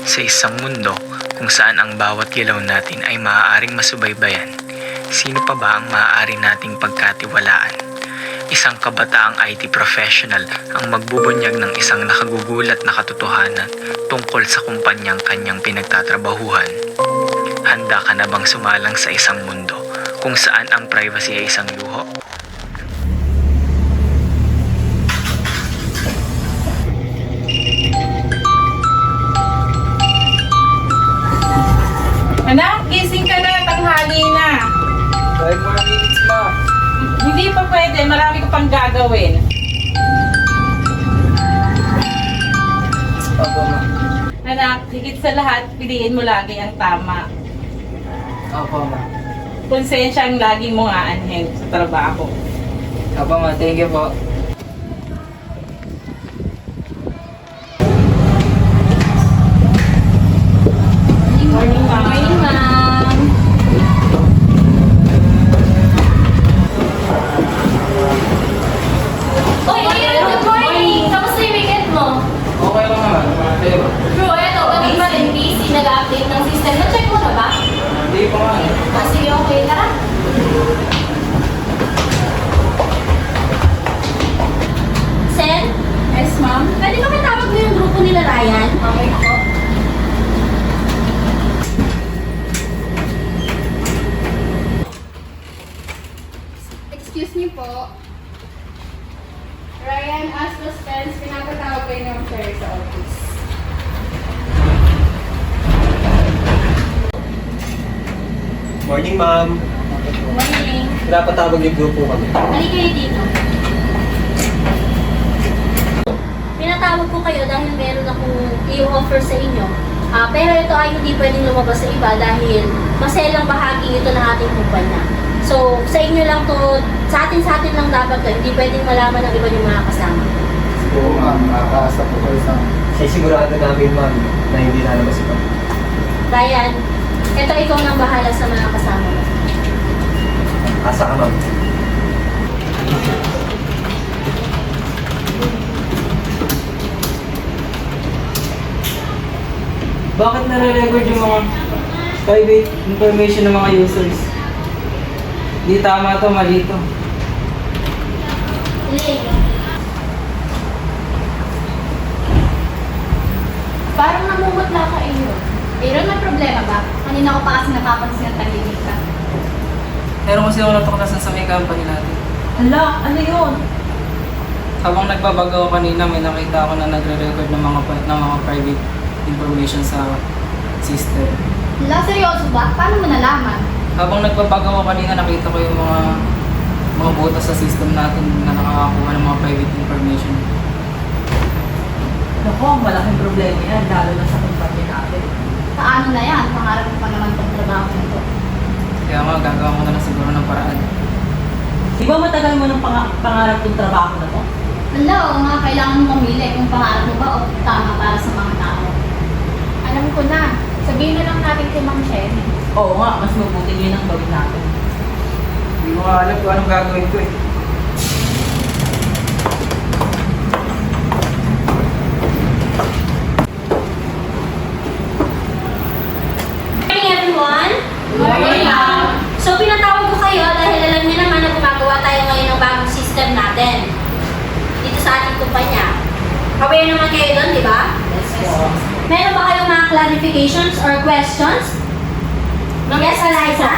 Sa isang mundo kung saan ang bawat galaw natin ay maaaring masubaybayan, sino pa ba ang maaari nating pagkatiwalaan? Isang kabataang IT professional ang magbubunyag ng isang nakagugulat na katotohanan tungkol sa kumpanyang kanyang pinagtatrabahuhan. Handa ka na bang sumalang sa isang mundo kung saan ang privacy ay isang luho? Anak, gising ka na, tanghali na. 5 more minutes, ma. Hindi pa pwede, marami ka pang gagawin. Opo, ma. Anak, higit sa lahat, piliin mo lagi ang tama. Opo, ma. Konsensya ang lagi mong aanhin sa trabaho. Opo, ma. Thank you po. Morning, ma'am. Morning, ma'am. Uy, good morning! Kamusta yung weekend mo? Okay lang naman. Kayo ba? Bro, eto, kanina rin busy, nag-update ng system. Na-check mo na ba? Hindi po nga. Sige, okay. Tara. Sen? Yes, ma'am. Pwede ba matawag mo yung grupo nila, Ryan? Okay po. Excuse me po. Ryan Astros Pence, pinapatawag kayo ng chair sa office. Morning, ma'am. Morning. Pinapatawag yung grupo kami. Halika kayo dito. Pinatawag ko kayo dahil meron akong i-offer sa inyo. Pero ito ay hindi pwedeng lumabas sa iba dahil maselang bahagi ito ng ating kumpanya. So, sa inyo lang to, sa atin lang dapat to, hindi pwedeng malaman ng iba yung mga kasama. Oo, ma'am. Nakakaasa po kayo sa... Sisigurado namin, ma'am, na hindi lalabas ito. Ryan, ito ikaw nang bahala sa mga kasama mo. Asa ka, ma'am. Bakit nare-record yung mga private information ng mga users? Hindi tama to, mali to. Lily, Parang namumutla ka iyo. Pero may problema ba? Kanina ko pa kasi napapansin na tahimik ka. Meron kasi ako natuklasan sa may company natin. Ala, ano yun? Habang nagbabagaw kanina, may nakita ako na nagre-record ng mga private information sa system. Hala, seryoso ba? Paano mo nalaman? Habang nagbabagaw kanina, nakita ko yung mga butas sa system natin na nakakakuha ng mga private information. Naku, ang malaking problema yan, lalo na sa kumpanya natin. Paano na yan? Pangarap mo pa naman itong trabaho nito. Kaya nga, gagawa ko na lang siguro ng paraan. Di ba matagal mo ng pangarap yung trabaho na to? Hala, oo nga, kailangan mo mamili kung pangarap mo ba o tama para sa mga tao. Alam ko na. Sabihin na lang natin kay Ma'am Sherry. Oo nga, mas mabuti yun ang gawin natin. Hindi ko nga alam kung anong gagawin ko eh. morning everyone! Morning, ma'am. So, pinatawag ko kayo dahil alam niyo naman na gumagawa tayo ngayon ng bagong system natin dito sa ating kumpanya. Aware naman kayo doon, di ba? Meron ba kayong mga clarifications or questions? Yes, Eliza?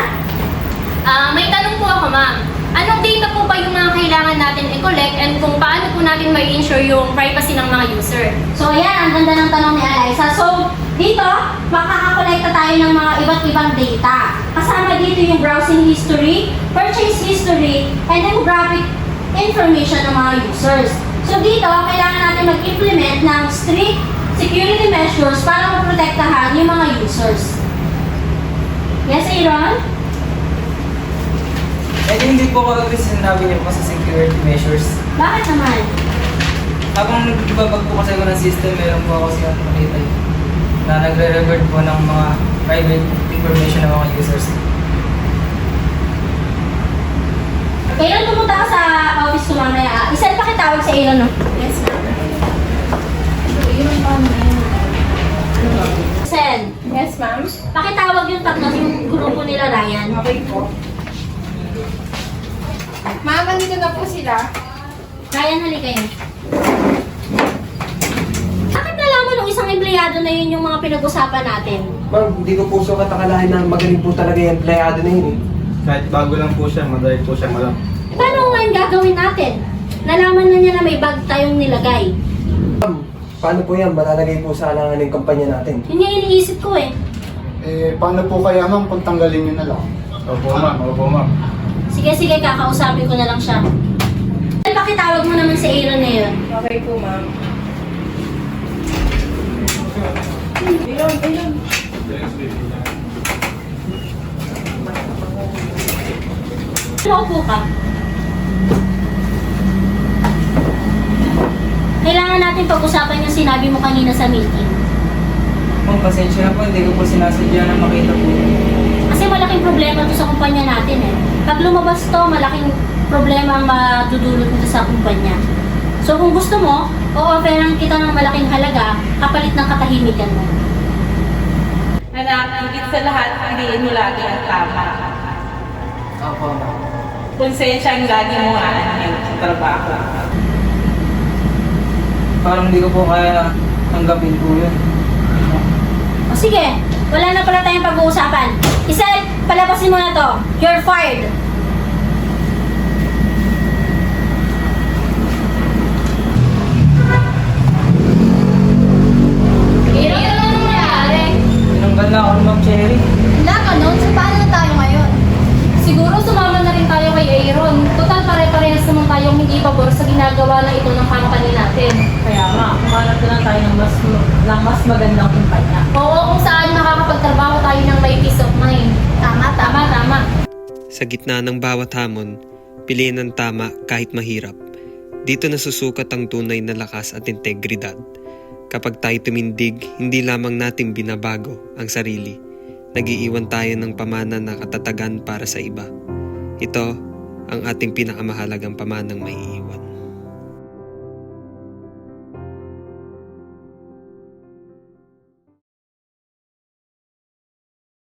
May tanong po ako, ma'am. Anong data po ba yung mga kailangan natin i-collect and kung paano po natin may ensure yung privacy ng mga user? So, ayan, ang ganda ng tanong ni Eliza. So, dito, makakakolekta tayo ng mga iba't ibang data. Kasama dito yung browsing history, purchase history, and demographic information ng mga users. So, dito, kailangan natin mag-implement ng strict security measures para maprotektahan yung mga users. Yes, Aaron? Eh, hindi po ako agree sa sinabi niyo po sa security measures. Bakit naman? Habang nagbabag po kasi ako ng system, meron po ako siya nakita na nagre-record po ng mga private information ng mga users. Aaron, pumunta ka sa office ko mamaya. Isa pakitawag sa Aaron, no? Yes, ma'am. So, yun ang paano na yun. Yes, ma'am. Pakitawag yung tatlo, yung grupo nila Ryan. Okay po. Ma'am, andito na po sila. Ryan, halika yun. Bakit nalaman ng isang empleyado na yun yung mga pinag-usapan natin? Ma'am, hindi ko po sukat akalain na magaling po talaga yung empleyado na yun eh. Kahit bago lang po siya, madali po siya malam. Paano ngayon gagawin natin? Nalaman na niya na may bag tayong nilagay. Ma'am, paano po yan? Malalagay po sa alangan ng kampanya natin. Yun yung iniisip ko eh. Paano po kaya ma'am kung tanggalin niyo na lang? Opo ma'am, opo ma'am. Sige, kakausapin ko na lang siya. Pakitawag mo naman si Aaron na yun. Okay po, ma'am. Maupo ka. Kailangan natin pag-usapan yung sinabi mo kanina sa meeting. Ma'am, pasensya na po, hindi ko po sinasadya na makita po. Kasi malaking problema to sa kumpanya natin eh. Pag lumabas to, malaking problema ang madudulot nito sa kumpanya. So kung gusto mo, o-offeran kita ng malaking halaga kapalit ng katahimikan mo. Anak, higit sa lahat, piliin mo lagi ang tama. Opo, ma'am. Konsensya ang lagi mo aanhin sa trabaho. Parang hindi ko po kaya tanggapin po yun. O sige, wala na pala tayong pag-uusapan. Isel, palabasin mo na to. You're fired. Aaron, ano nangyayari? Tinanggal na ako ni Ma'am Cherry. Wala ka nun, so paano na tayo ngayon? Siguro sumama na rin tayo kay Aaron. Total pare-parehas naman tayong hindi pabor sa ginagawa na ito ng company natin. Kaya nga, kumanap na lang tayo ng mas magandang kumpanya. Oo, kung saan makakapagtrabaho tayo ng may peace of mind. Tama. Sa gitna ng bawat hamon, piliin ang tama kahit mahirap. Dito nasusukat ang tunay na lakas at integridad. Kapag tayo tumindig, hindi lamang natin binabago ang sarili. Nag-iiwan tayo ng pamana na katatagan para sa iba. Ito ang ating pinakamahalagang pamanang maiiwan.